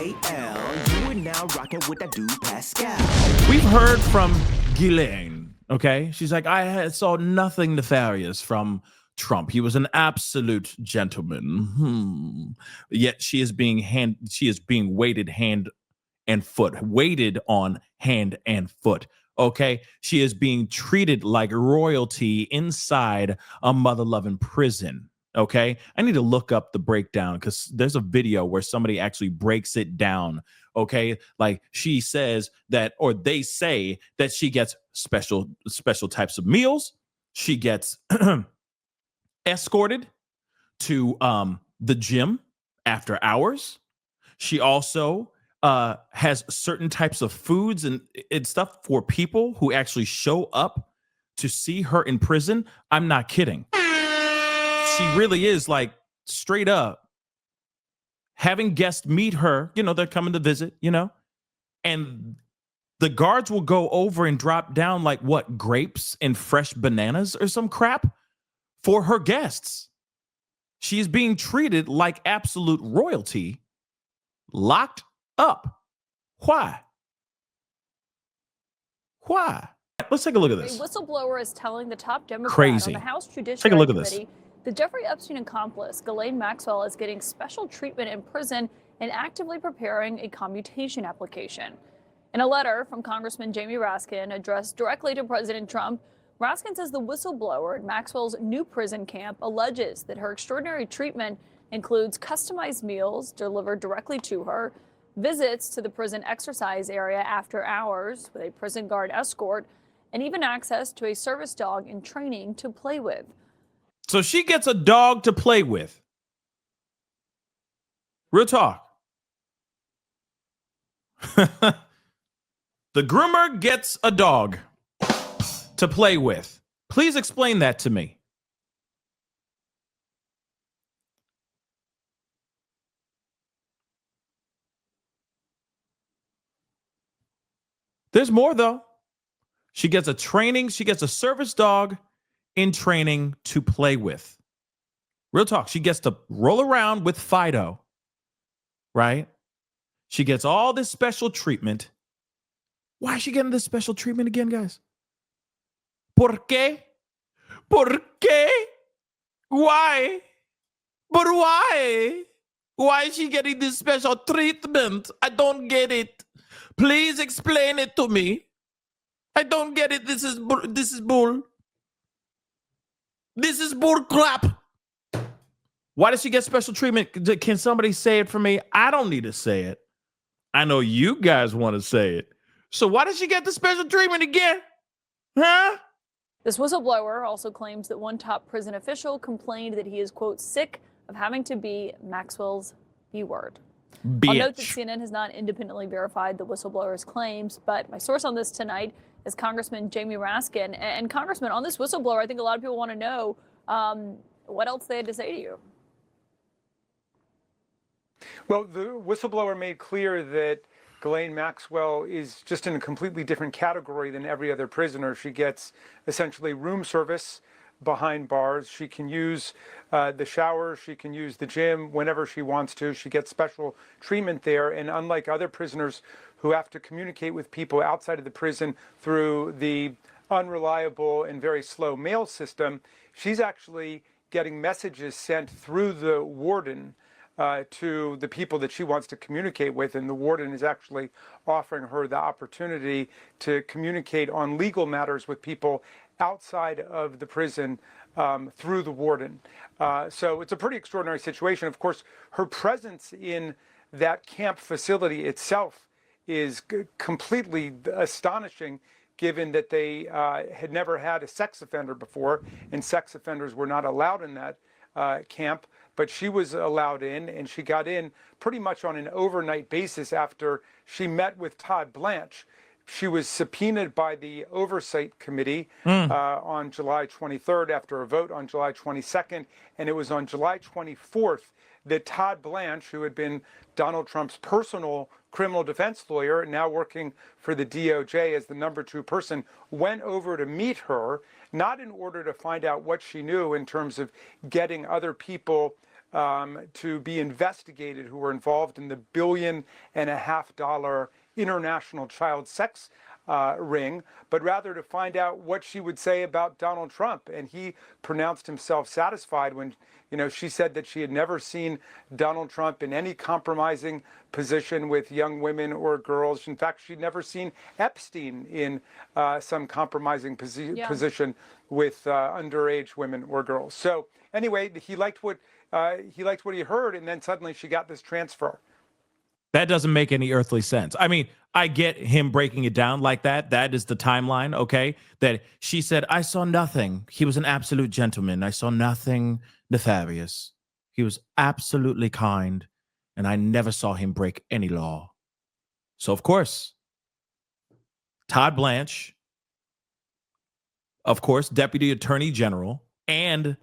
You are now rocking with that dude Pascal. We've heard from Ghislaine, okay? She's like, saw nothing nefarious from Trump. He was an absolute gentleman. Yet she is being weighted hand and foot, weighted on hand and foot. Okay, she is being treated like royalty inside a mother-loving prison. Okay, I need to look up the breakdown because there's a video where somebody actually breaks it down. Okay, like she says that, or they say that she gets special types of meals. She gets escorted to the gym after hours. She also has certain types of foods and stuff for people who actually show up to see her in prison. I'm not kidding. She really is like straight up having guests meet her. You know, they're coming to visit, you know, and the guards will go over and drop down like what, grapes and fresh bananas or some crap for her guests. She's being treated like absolute royalty, locked up. Why? Let's take a look at this. A whistleblower is telling the top Democrat on the House Judiciary Committee that Jeffrey Epstein accomplice Ghislaine Maxwell is getting special treatment in prison and actively preparing a commutation application. In a letter from Congressman Jamie Raskin addressed directly to President Trump, Raskin says the whistleblower at Maxwell's new prison camp alleges that her extraordinary treatment includes customized meals delivered directly to her, visits to the prison exercise area after hours with a prison guard escort, and even access to a service dog in training to play with. So she gets a dog to play with. Real talk. The groomer gets a dog to play with. Please explain that to me. There's more, though. She gets a service dog in training to play with. Real talk. She gets to roll around with Fido, right? She gets all this special treatment. Why is she getting this special treatment again, guys? ¿Por qué? ¿Por qué? Why? But why? Why is she getting this special treatment? I don't get it. Please explain it to me. I don't get it. This is bull. This is bull crap. Why does she get special treatment? Can somebody say it for me? I don't need to say it. I know you guys want to say it. So why does she get the special treatment again? Huh? This whistleblower also claims that one top prison official complained that he is, quote, sick of having to be Maxwell's B-word. I'll note that CNN has not independently verified the whistleblower's claims, but my source on this tonight is Congressman Jamie Raskin. And Congressman, on this whistleblower, I think a lot of people want to know what else they had to say to you. Well, the whistleblower made clear that Ghislaine Maxwell is just in a completely different category than every other prisoner. She gets essentially room service behind bars. She can use the shower. She can use the gym whenever she wants to. She gets special treatment there. And unlike other prisoners who have to communicate with people outside of the prison through the unreliable and very slow mail system, she's actually getting messages sent through the warden to the people that she wants to communicate with, and the warden is actually offering her the opportunity to communicate on legal matters with people outside of the prison through the warden. So it's a pretty extraordinary situation. Of course, her presence in that camp facility itself is completely astonishing, given that they had never had a sex offender before, and sex offenders were not allowed in that camp. But she was allowed in, and she got in pretty much on an overnight basis after she met with Todd Blanche. She was subpoenaed by the Oversight Committee on July 23rd after a vote on July 22nd, and it was on July 24th that Todd Blanche, who had been Donald Trump's personal criminal defense lawyer, now working for the DOJ as the #2 person, went over to meet her, not in order to find out what she knew in terms of getting other people to be investigated who were involved in the $1.5 billion international child sex ring, but rather to find out what she would say about Donald Trump. And he pronounced himself satisfied when, she said that she had never seen Donald Trump in any compromising position with young women or girls. In fact, she'd never seen Epstein in some compromising position with underage women or girls. So anyway, he liked what he heard, and then suddenly she got this transfer. That doesn't make any earthly sense. I mean, I get him breaking it down like that. That is the timeline, okay? That she said, I saw nothing. He was an absolute gentleman. I saw nothing nefarious. He was absolutely kind, and I never saw him break any law. So, of course, Todd Blanche, of course, Deputy Attorney General, and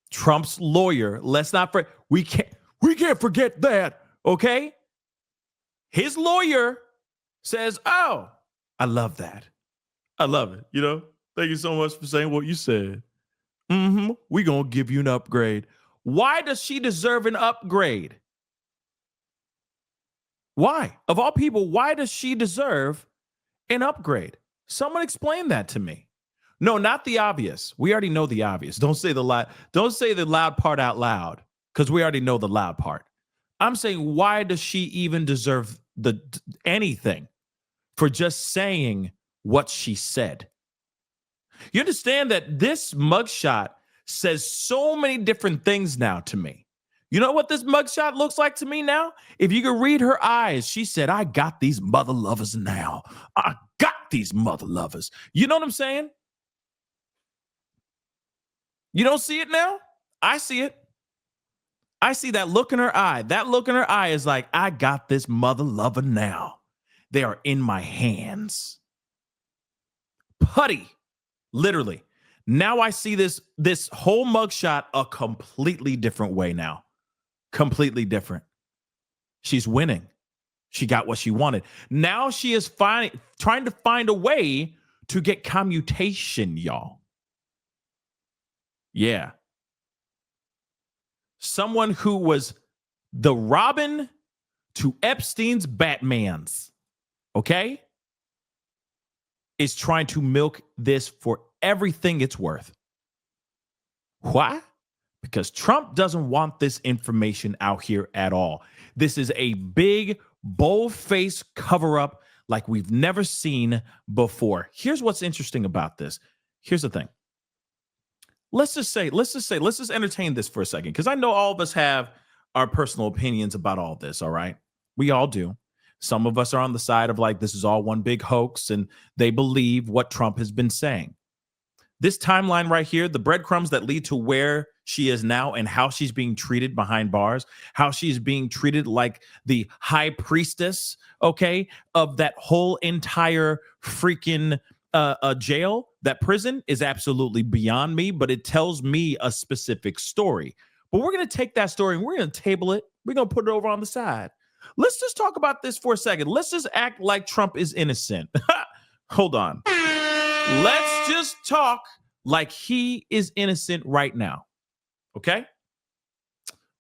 Trump's lawyer, let's not forget, we can't forget that. Okay? His lawyer says, oh, I love that. I love it. Thank you so much for saying what you said. We're going to give you an upgrade. Why does she deserve an upgrade? Why? Of all people, why does she deserve an upgrade? Someone explain that to me. No, not the obvious. We already know the obvious. Don't say the loud part out loud, because we already know the loud part. I'm saying, why does she even deserve anything for just saying what she said? You understand that this mugshot says so many different things now to me. You know what this mugshot looks like to me now? If you could read her eyes, she said, I got these mother lovers now. I got these mother lovers. You know what I'm saying? You don't see it now? I see it. I see that look in her eye. That look in her eye is like, I got this mother lover now. They are in my hands. Putty, literally. Now I see this whole mugshot a completely different way now. Completely different. She's winning. She got what she wanted. Now she is trying to find a way to get commutation, y'all. Yeah. Someone who was the Robin to Epstein's Batmans, okay, is trying to milk this for everything it's worth. Why? Because Trump doesn't want this information out here at all. This is a big, bold-faced cover-up like we've never seen before. Here's what's interesting about this. Here's the thing. Let's just entertain this for a second, because I know all of us have our personal opinions about all this, all right? We all do. Some of us are on the side of like, this is all one big hoax, and they believe what Trump has been saying. This timeline right here, the breadcrumbs that lead to where she is now and how she's being treated behind bars, how she's being treated like the high priestess, okay, of that whole entire freaking jail, that prison, is absolutely beyond me, but it tells me a specific story. But we're going to take that story and we're going to table it. We're going to put it over on the side. Let's just talk about this for a second. Let's just act like Trump is innocent. Hold on. Let's just talk like he is innocent right now. Okay?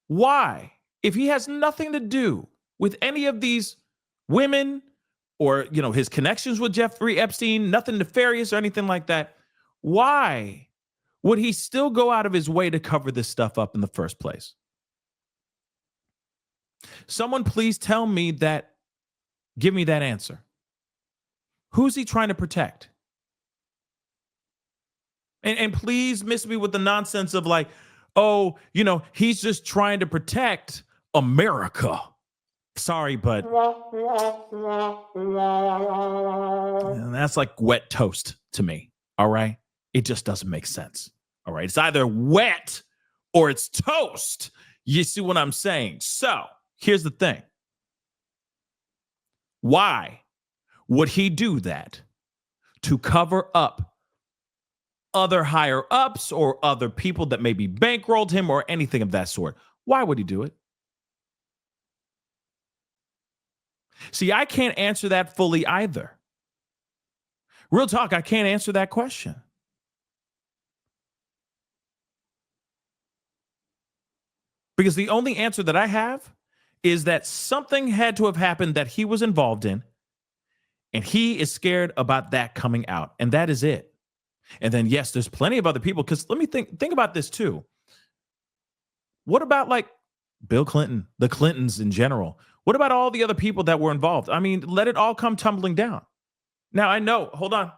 Why? If he has nothing to do with any of these women or, his connections with Jeffrey Epstein, nothing nefarious or anything like that, why would he still go out of his way to cover this stuff up in the first place? Someone please tell me that, give me that answer. Who's he trying to protect? And please miss me with the nonsense of like, oh, he's just trying to protect America. Sorry, but that's like wet toast to me. All right. It just doesn't make sense. All right. It's either wet or it's toast. You see what I'm saying? So here's the thing. Why would he do that? To cover up other higher ups or other people that maybe bankrolled him or anything of that sort? Why would he do it? See, I can't answer that fully either. Real talk, I can't answer that question. Because the only answer that I have is that something had to have happened that he was involved in, and he is scared about that coming out. And that is it. And then, yes, there's plenty of other people. Because let me think about this too. What about like Bill Clinton, the Clintons in general? What about all the other people that were involved? I mean, let it all come tumbling down. Now, I know, hold on.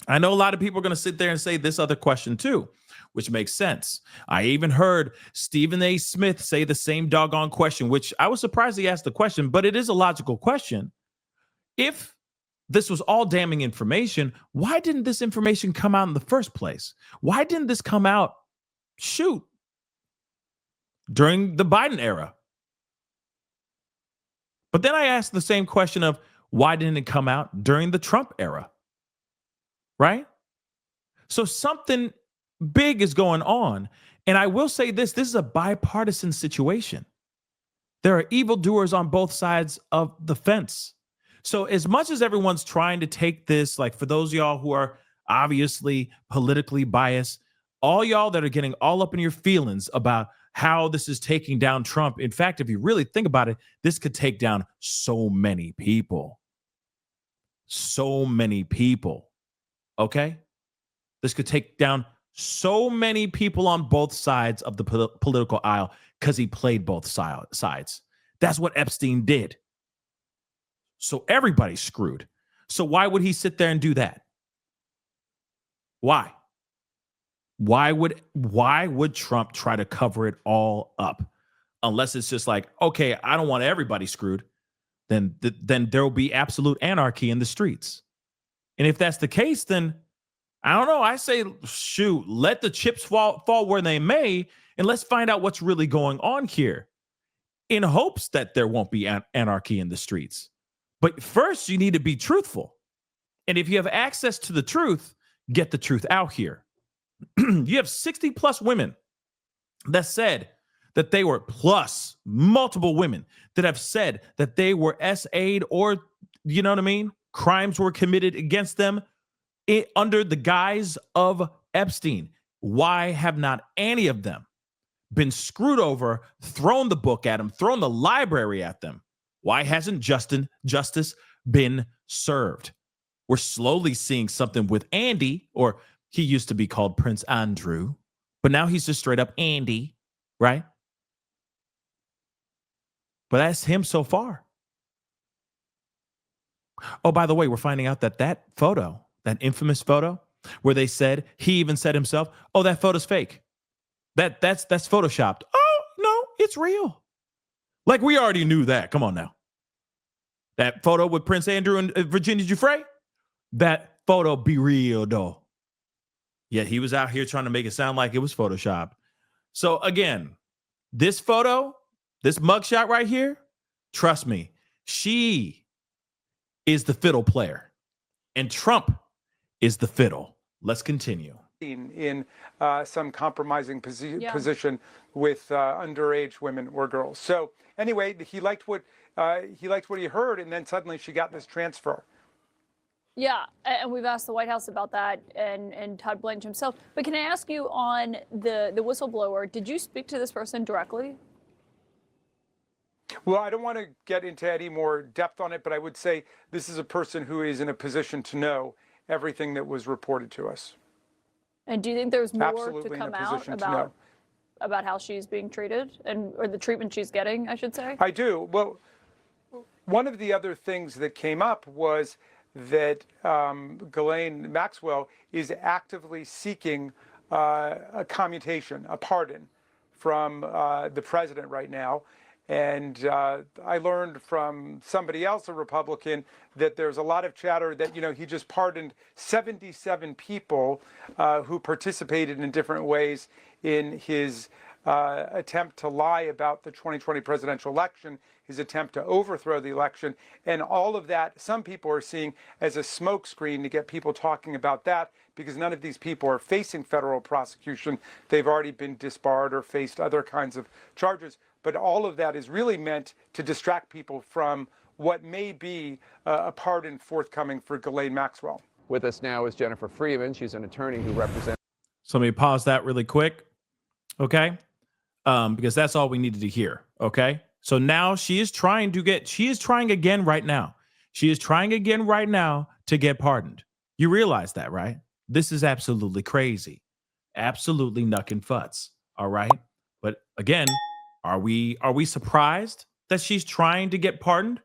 I know a lot of people are going to sit there and say this other question too, which makes sense. I even heard Stephen A. Smith say the same doggone question, which I was surprised he asked the question, but it is a logical question. If this was all damning information, why didn't this information come out in the first place? Why didn't this come out, during the Biden era? But then I asked the same question of why didn't it come out during the Trump era? Right? So something big is going on. And I will say this is a bipartisan situation. There are evildoers on both sides of the fence. So as much as everyone's trying to take this, like for those of y'all who are obviously politically biased, all y'all that are getting all up in your feelings about how this is taking down Trump. In fact, if you really think about it, this could take down so many people. So many people. Okay? This could take down so many people on both sides of the political aisle because he played both sides. That's what Epstein did. So everybody's screwed. So why would he sit there and do that? Why? Why would Trump try to cover it all up? Unless it's just like, okay, I don't want everybody screwed. Then there will be absolute anarchy in the streets. And if that's the case, then I don't know. I say, shoot, let the chips fall where they may, and let's find out what's really going on here in hopes that there won't be anarchy in the streets. But first, you need to be truthful. And if you have access to the truth, get the truth out here. You have 60 plus women that said that they were, plus multiple women that have said that they were SA'd or, you know what I mean? Crimes were committed against them under the guise of Epstein. Why have not any of them been screwed over, thrown the book at them, thrown the library at them? Why hasn't justice been served? We're slowly seeing something with Andy, or he used to be called Prince Andrew, but now he's just straight up Andy, right? But that's him so far. Oh, by the way, we're finding out that photo, that infamous photo, where they said, he even said himself, oh, that photo's fake. That's photoshopped. Oh, no, it's real. Like, we already knew that. Come on now. That photo with Prince Andrew and Virginia Giuffre, that photo be real, though. Yet he was out here trying to make it sound like it was Photoshop. So again, this photo, this mugshot right here, trust me, she is the fiddle player. And Trump is the fiddle. Let's continue. In some compromising position with underage women or girls. So anyway, he liked what he heard, and then suddenly she got this transfer. Yeah, and we've asked the White House about that, and Todd Blanche himself. But can I ask you on the whistleblower, did you speak to this person directly? Well, I don't want to get into any more depth on it, but I would say this is a person who is in a position to know everything that was reported to us. And do you think there's more Absolutely to come in a out position to know about how she's being treated or the treatment she's getting, I should say? I do. Well, one of the other things that came up was that Ghislaine Maxwell is actively seeking a commutation, a pardon from the president right now. And I learned from somebody else, a Republican, that there's a lot of chatter that, he just pardoned 77 people who participated in different ways in his attempt to lie about the 2020 presidential election, his attempt to overthrow the election. And all of that, some people are seeing as a smokescreen to get people talking about that, because none of these people are facing federal prosecution. They've already been disbarred or faced other kinds of charges. But all of that is really meant to distract people from what may be a pardon forthcoming for Ghislaine Maxwell. With us now is Jennifer Freeman. She's an attorney who represents. So let me pause that really quick. Okay. because that's all we needed to hear. Okay. So now she is trying again right now. She is trying again right now to get pardoned. You realize that, right? This is absolutely crazy. Absolutely knuckin' futz. All right. But again, are we surprised that she's trying to get pardoned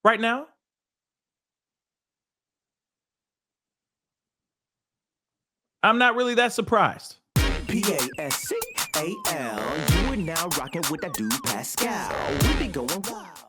right now? I'm not really that surprised. Pascal, you are now rocking with that dude Pascal. We be going wild.